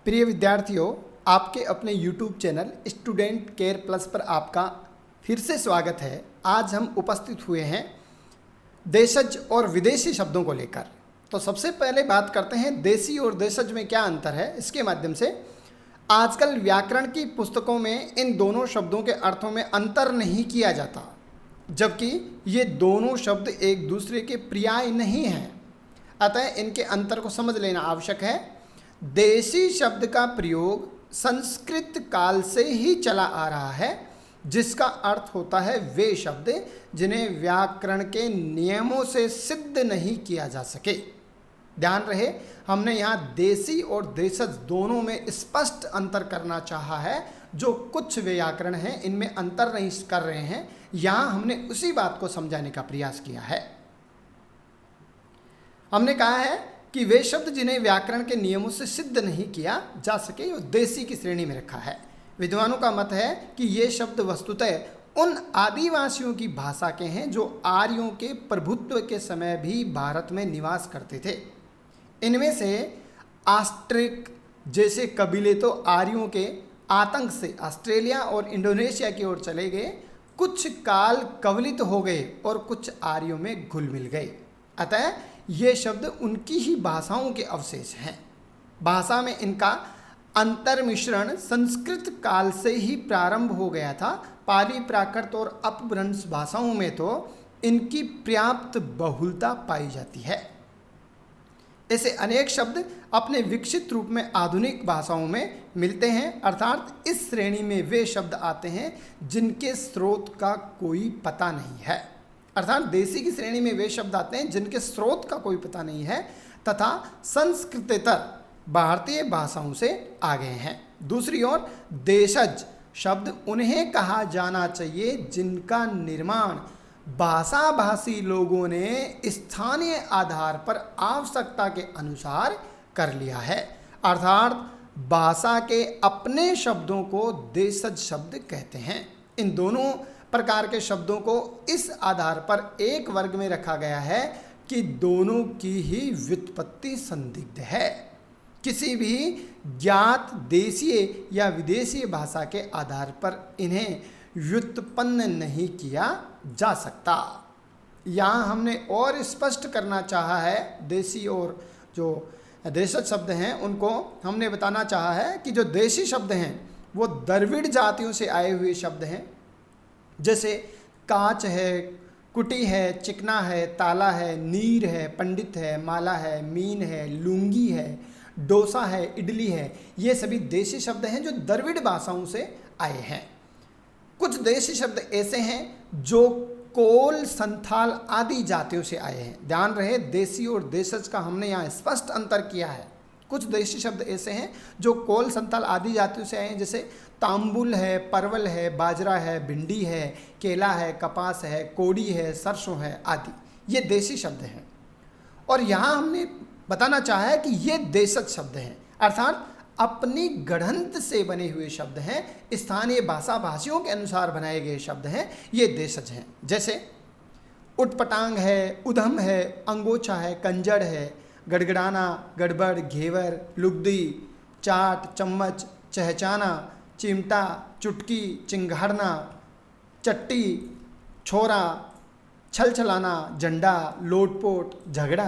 प्रिय विद्यार्थियों, आपके अपने YouTube channel student care plus पर आपका फिर से स्वागत है। आज हम उपस्थित हुए हैं देशज और विदेशी शब्दों को लेकर। तो सबसे पहले बात करते हैं देसी और देशज में क्या अंतर है। इसके माध्यम से आजकल व्याकरण की पुस्तकों में इन दोनों शब्दों के अर्थों में अंतर नहीं किया जाता, जबकि ये दोनों शब्द एक दूसरे के पर्याय नहीं हैं। अतः इनके अंतर को समझ लेना आवश्यक है। देशी शब्द का प्रयोग संस्कृत काल से ही चला आ रहा है, जिसका अर्थ होता है वे शब्द जिन्हें व्याकरण के नियमों से सिद्ध नहीं किया जा सके। ध्यान रहे, हमने यहाँ देसी और देशज दोनों में स्पष्ट अंतर करना चाहा है। जो कुछ व्याकरण हैं इनमें अंतर नहीं कर रहे हैं, यहाँ हमने उसी बात को समझाने का प्रयास किया है। हमने कहा है कि वे शब्द जिन्हें व्याकरण के नियमों से सिद्ध नहीं किया जा सके वो देसी की श्रेणी में रखा है। विद्वानों का मत है कि ये शब्द वस्तुतः उन आदिवासियों की भाषा के हैं जो आर्यों के प्रभुत्व के समय भी भारत में निवास करते थे। इनमें से ऑस्ट्रिक जैसे कबीले तो आर्यों के आतंक से ऑस्ट्रेलिया और इंडोनेशिया की ओर चले गए, कुछ काल कवलित हो गए और कुछ आर्यों में घुल मिल गए। अतः ये शब्द उनकी ही भाषाओं के अवशेष हैं। भाषा में इनका अंतर्मिश्रण संस्कृत काल से ही प्रारंभ हो गया था। पाली, प्राकृत और अपभ्रंश भाषाओं में तो इनकी पर्याप्त बहुलता पाई जाती है। ऐसे अनेक शब्द अपने विकसित रूप में आधुनिक भाषाओं में मिलते हैं, अर्थात इस श्रेणी में वे शब्द आते हैं जिनके स्रोत का कोई पता नहीं है। अर्थात देसी की श्रेणी में वे शब्द आते हैं जिनके स्रोत का कोई पता नहीं है तथा संस्कृतेतर भारतीय भाषाओं से आ गए हैं। दूसरी ओर देशज शब्द उन्हें कहा जाना चाहिए जिनका निर्माण भाषाभाषी लोगों ने स्थानीय आधार पर आवश्यकता के अनुसार कर लिया है। अर्थात भाषा के अपने शब्दों को देशज शब्द कहते हैं। इन दोनों प्रकार के शब्दों को इस आधार पर एक वर्ग में रखा गया है कि दोनों की ही व्युत्पत्ति संदिग्ध है। किसी भी ज्ञात देशीय या विदेशी भाषा के आधार पर इन्हें व्युत्पन्न नहीं किया जा सकता। यहाँ हमने और स्पष्ट करना चाहा है, देशी और जो देशज शब्द हैं उनको हमने बताना चाहा है कि जो देशी शब्द हैं वो द्रविड़ जातियों से आए हुए शब्द हैं, जैसे काच है, कुटी है, चिकना है, ताला है, नीर है, पंडित है, माला है, मीन है, लुंगी है, डोसा है, इडली है। ये सभी देशी शब्द हैं जो द्रविड़ भाषाओं से आए हैं। कुछ देशी शब्द ऐसे हैं जो कोल, संथाल आदि जातियों से आए हैं। ध्यान रहे, देसी और देशज का हमने यहाँ स्पष्ट अंतर किया है। कुछ देशी शब्द ऐसे हैं जो कोल, संथाल आदि जातियों से आए हैं, जैसे तांबुल है, परवल है, बाजरा है, भिंडी है, केला है, कपास है, कोड़ी है, सरसों है आदि। ये देशी शब्द हैं। और यहाँ हमने बताना चाहा है कि ये देशज शब्द हैं, अर्थात अपनी गढ़ंत से बने हुए शब्द हैं, स्थानीय भाषा भाषियों के अनुसार बनाए गए शब्द हैं, ये देशज हैं। जैसे उटपटांग है, उधम है, अंगोछा है, कंजड़ है, गड़गड़ाना, गड़बड़, घेवर, लुगदी, चाट, चम्मच, चहचाना, चिमटा, चुटकी, चिंगारना, चट्टी, छोरा, छलछलाना, झंडा, लोटपोट, झगड़ा,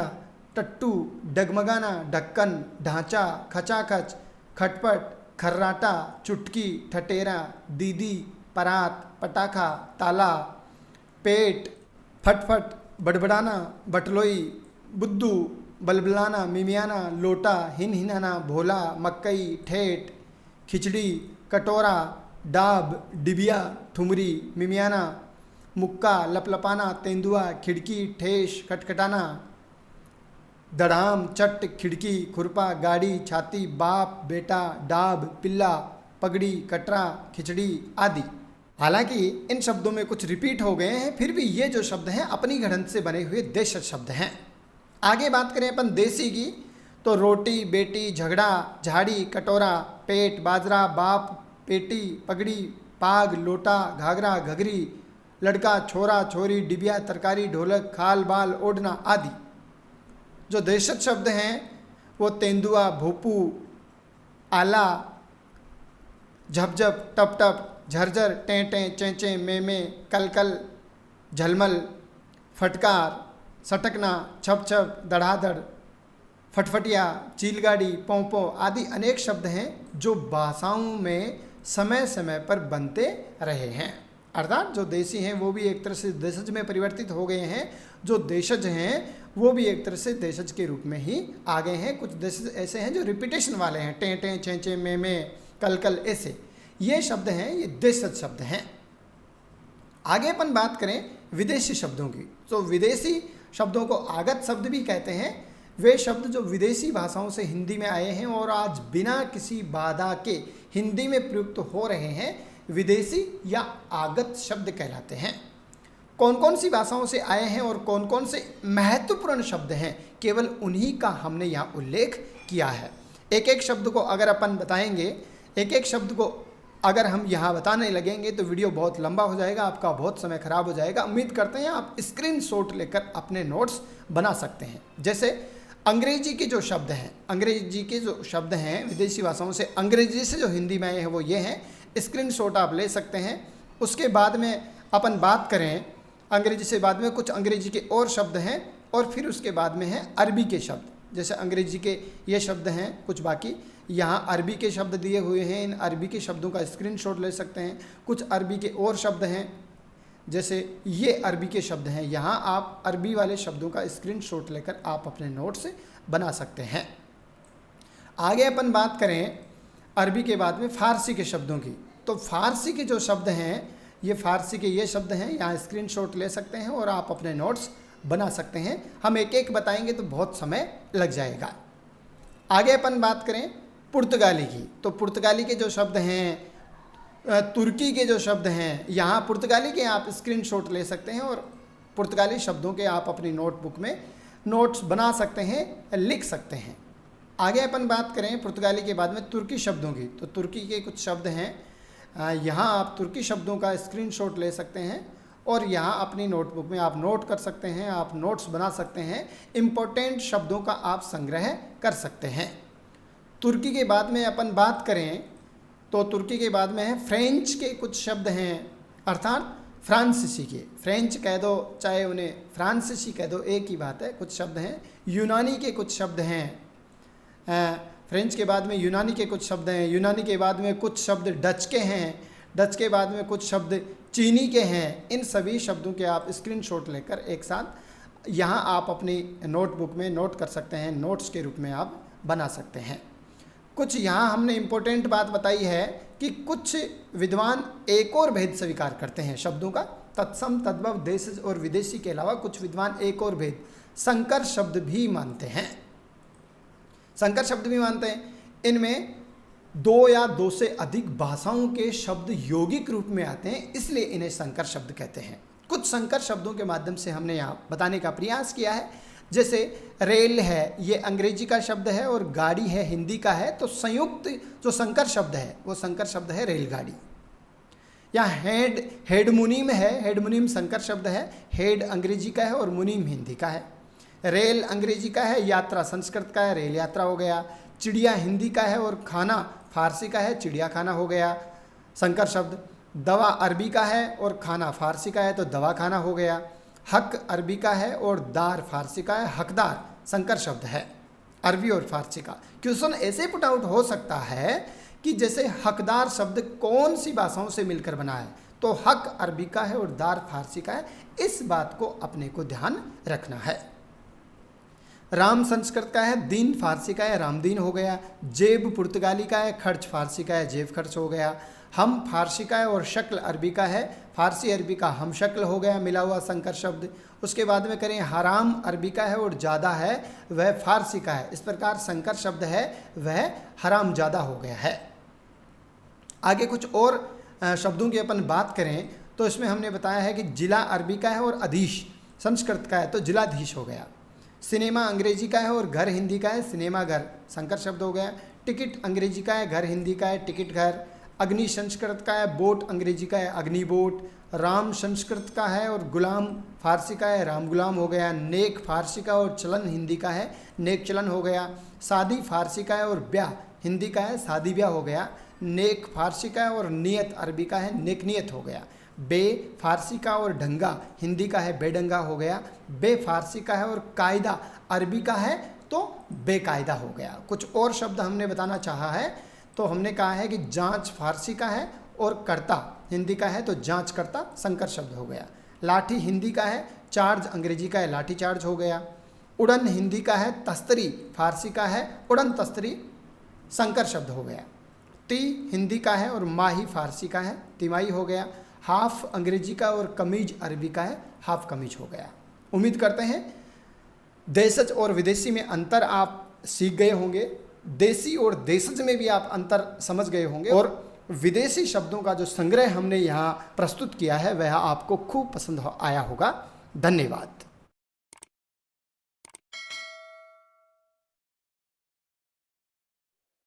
टट्टू, डगमगाना, ढक्कन, ढांचा, खचाखच, खटपट, खर्राटा, चुटकी, ठटेरा, दीदी, परात, पटाखा, ताला, पेट, फटफट, बड़बड़ाना, बटलोई, बुद्धू, बलबलाना, मिमियाना, लोटा, हिनहिनाना, भोला, मक्कई, ठेठ, खिचड़ी, कटोरा, डाब, डिबिया, ठुमरी, मिमियाना, मुक्का, लपलपाना, तेंदुआ, खिड़की, ठेस, खटखटाना, दड़ाम, चट, खिड़की, खुरपा, गाड़ी, छाती, बाप, बेटा, डाब, पिल्ला, पगड़ी, कटरा, खिचड़ी आदि। हालांकि इन शब्दों में कुछ रिपीट हो गए हैं, फिर भी ये जो शब्द हैं अपनी गढ़ंत से बने हुए देशज शब्द हैं। आगे बात करें अपन देसी की, तो रोटी, बेटी, झगड़ा, झाड़ी, कटोरा, पेट, बाजरा, बाप, पेटी, पगड़ी, पाग, लोटा, घाघरा, घघरी, लड़का, छोरा, छोरी, डिबिया, तरकारी, ढोलक, खाल, बाल, ओढ़ना आदि। जो देशज शब्द हैं वो तेंदुआ, भोपू, आला, झपझप, टप टप, झरझर, टें टें, चें चें, में में, कल कल, झलमल, फटकार, सटकना, छप छप, धड़ाधड़, फटफटिया, चीलगाड़ी, पों पों आदि अनेक शब्द हैं जो भाषाओं में समय समय पर बनते रहे हैं। अर्थात जो देसी हैं वो भी एक तरह से देशज में परिवर्तित हो गए हैं, जो देशज हैं वो भी एक तरह से देशज के रूप में ही आ गए हैं। कुछ देशज ऐसे हैं जो रिपीटेशन वाले हैं, टें टें, चें चें, में, कल कल, ऐसे ये शब्द हैं, ये देशज शब्द हैं। आगे अपन बात करें विदेशी शब्दों की, तो विदेशी शब्दों को आगत शब्द भी कहते हैं। वे शब्द जो विदेशी भाषाओं से हिंदी में आए हैं और आज बिना किसी बाधा के हिंदी में प्रयुक्त हो रहे हैं, विदेशी या आगत शब्द कहलाते हैं। कौन कौन सी भाषाओं से आए हैं और कौन कौन से महत्वपूर्ण शब्द हैं, केवल उन्हीं का हमने यहाँ उल्लेख किया है। एक एक शब्द को अगर अपन बताएंगे, एक एक शब्द को अगर हम यहाँ बताने लगेंगे तो वीडियो बहुत लंबा हो जाएगा, आपका बहुत समय खराब हो जाएगा। उम्मीद करते हैं आप स्क्रीनशॉट लेकर अपने नोट्स बना सकते हैं। जैसे अंग्रेजी के जो शब्द हैं, अंग्रेजी के जो शब्द हैं विदेशी भाषाओं से अंग्रेजी से जो हिंदी में आए हैं वो ये हैं, स्क्रीनशॉट आप ले सकते हैं। उसके बाद में अपन बात करें अंग्रेजी से, बाद में कुछ अंग्रेजी के और शब्द हैं और फिर उसके बाद में हैं अरबी के शब्द। जैसे अंग्रेजी के ये शब्द हैं कुछ, बाकी यहाँ अरबी के शब्द दिए हुए हैं, इन अरबी के शब्दों का स्क्रीनशॉट ले सकते हैं। कुछ अरबी के और शब्द हैं, जैसे ये अरबी के शब्द हैं, यहाँ आप अरबी वाले शब्दों का स्क्रीनशॉट लेकर आप अपने नोट से बना सकते हैं। आगे अपन बात करें अरबी के बाद में फ़ारसी के शब्दों की, तो फ़ारसी के जो शब्द हैं, ये फ़ारसी के ये शब्द हैं, यहाँ स्क्रीनशॉट ले सकते हैं और आप अपने नोट्स बना सकते हैं। हम एक एक बताएंगे तो बहुत समय लग जाएगा। आगे अपन बात करें पुर्तगाली की, तो पुर्तगाली के जो शब्द हैं, तुर्की के जो शब्द हैं, यहाँ पुर्तगाली के आप स्क्रीनशॉट ले सकते हैं और पुर्तगाली शब्दों के आप अपनी नोटबुक में नोट्स बना सकते हैं, लिख सकते हैं। आगे अपन बात करें पुर्तगाली के बाद में तुर्की शब्दों की, तो तुर्की के कुछ शब्द हैं, यहाँ आप तुर्की शब्दों का स्क्रीनशॉट ले सकते हैं और यहाँ अपनी नोटबुक में आप नोट कर सकते हैं, आप नोट्स बना सकते हैं, इम्पोर्टेंट शब्दों का आप संग्रह कर सकते हैं। तुर्की के बाद में अपन बात करें तो तुर्की के बाद में है फ्रेंच के कुछ शब्द हैं, अर्थात फ्रांसीसी के, फ्रेंच कह दो चाहे उन्हें फ्रांसीसी कह दो, एक ही बात है। कुछ शब्द हैं यूनानी के, कुछ शब्द हैं फ्रेंच के बाद में यूनानी के कुछ शब्द हैं, यूनानी के बाद में कुछ शब्द डच के हैं, डच के बाद में कुछ शब्द चीनी के हैं। इन सभी शब्दों के आप स्क्रीनशॉट लेकर एक साथ यहाँ आप अपनी नोटबुक में नोट कर सकते हैं, नोट्स के रूप में आप बना सकते हैं। कुछ यहाँ हमने इम्पोर्टेंट बात बताई है कि कुछ विद्वान एक और भेद स्वीकार करते हैं शब्दों का, तत्सम तद्भव देशज और विदेशी के अलावा कुछ विद्वान एक और भेद संकर शब्द भी मानते हैं, संकर शब्द भी मानते हैं। इनमें दो या दो से अधिक भाषाओं के शब्द यौगिक रूप में आते हैं, इसलिए इन्हें संकर शब्द कहते हैं। कुछ संकर शब्दों के माध्यम से हमने यहाँ बताने का प्रयास किया है। जैसे रेल है, ये अंग्रेजी का शब्द है और गाड़ी है हिंदी का है, तो संयुक्त जो संकर शब्द है वो संकर शब्द है रेलगाड़ी। या हेड मुनीम है, हेड मुनीम संकर शब्द है, हेड अंग्रेजी का है और मुनीम हिंदी का है। रेल अंग्रेजी का है, यात्रा संस्कृत का है, रेल यात्रा हो गया। चिड़िया हिंदी का है और खाना फारसी का है, चिड़िया खाना हो गया संकर शब्द। दवा अरबी का है और खाना फारसी का है, तो दवा खाना हो गया। हक अरबी का है और दार फारसी का है, हकदार संकर शब्द है अरबी और फारसी का। क्वेश्चन ऐसे पुट आउट हो सकता है कि जैसे हकदार शब्द कौन सी भाषाओं से मिलकर बना है, तो हक अरबी का है और दार फारसी का है, इस बात को अपने को ध्यान रखना है। राम संस्कृत का है, दीन फारसी का है, रामदीन हो गया। जेब पुर्तगाली का है, खर्च फारसी का है, जेब खर्च हो गया। हम फारसी का है और शक्ल अरबी का है, फारसी अरबी का हम शक्ल हो गया मिला हुआ संकर शब्द। उसके बाद में करें हराम अरबी का है और ज़्यादा है वह फारसी का है, इस प्रकार संकर शब्द है वह हराम ज़्यादा हो गया है। आगे कुछ और शब्दों की अपन बात करें तो इसमें हमने बताया है कि जिला अरबी का है और अधीश संस्कृत का है, तो जिलाधीश हो गया। सिनेमा अंग्रेजी का है और घर हिंदी का है, सिनेमा घर संकर शब्द हो गया। टिकट अंग्रेजी का है, घर हिंदी का है, टिकट घर। अग्नि संस्कृत का है, बोट अंग्रेजी का है, अग्नि बोट। राम संस्कृत का है और गुलाम फारसी का है, राम गुलाम हो गया। नेक फारसी का और चलन हिंदी का है, नेक चलन हो गया। शादी फारसी का है और ब्याह हिंदी का है शादी ब्याह हो गया। नेक फारसी का है और नियत अरबी का है नेक नियत हो गया। बे फारसी का और ढंगा हिंदी का है बेढंगा हो गया। बे फारसी का है और कायदा अरबी का है तो बेकायदा हो गया। कुछ और शब्द हमने बताना चाहा है तो हमने कहा है कि जांच फारसी का है और करता हिंदी का है तो जांच करता संकर शब्द हो गया। लाठी हिंदी का है, चार्ज अंग्रेजी का है लाठी चार्ज हो गया। उड़न हिंदी का है, तस्तरी फारसी का है उड़न तस्तरी संकर शब्द हो गया। ती हिंदी का है और माही फारसी का है तिमाही हो गया। हाफ अंग्रेजी का और कमीज अरबी का है हाफ कमीज हो गया। उम्मीद करते हैं देशज और विदेशी में अंतर आप सीख गए होंगे, देसी और देशज में भी आप अंतर समझ गए होंगे और विदेशी शब्दों का जो संग्रह हमने यहाँ प्रस्तुत किया है वह आपको खूब पसंद आया होगा। धन्यवाद।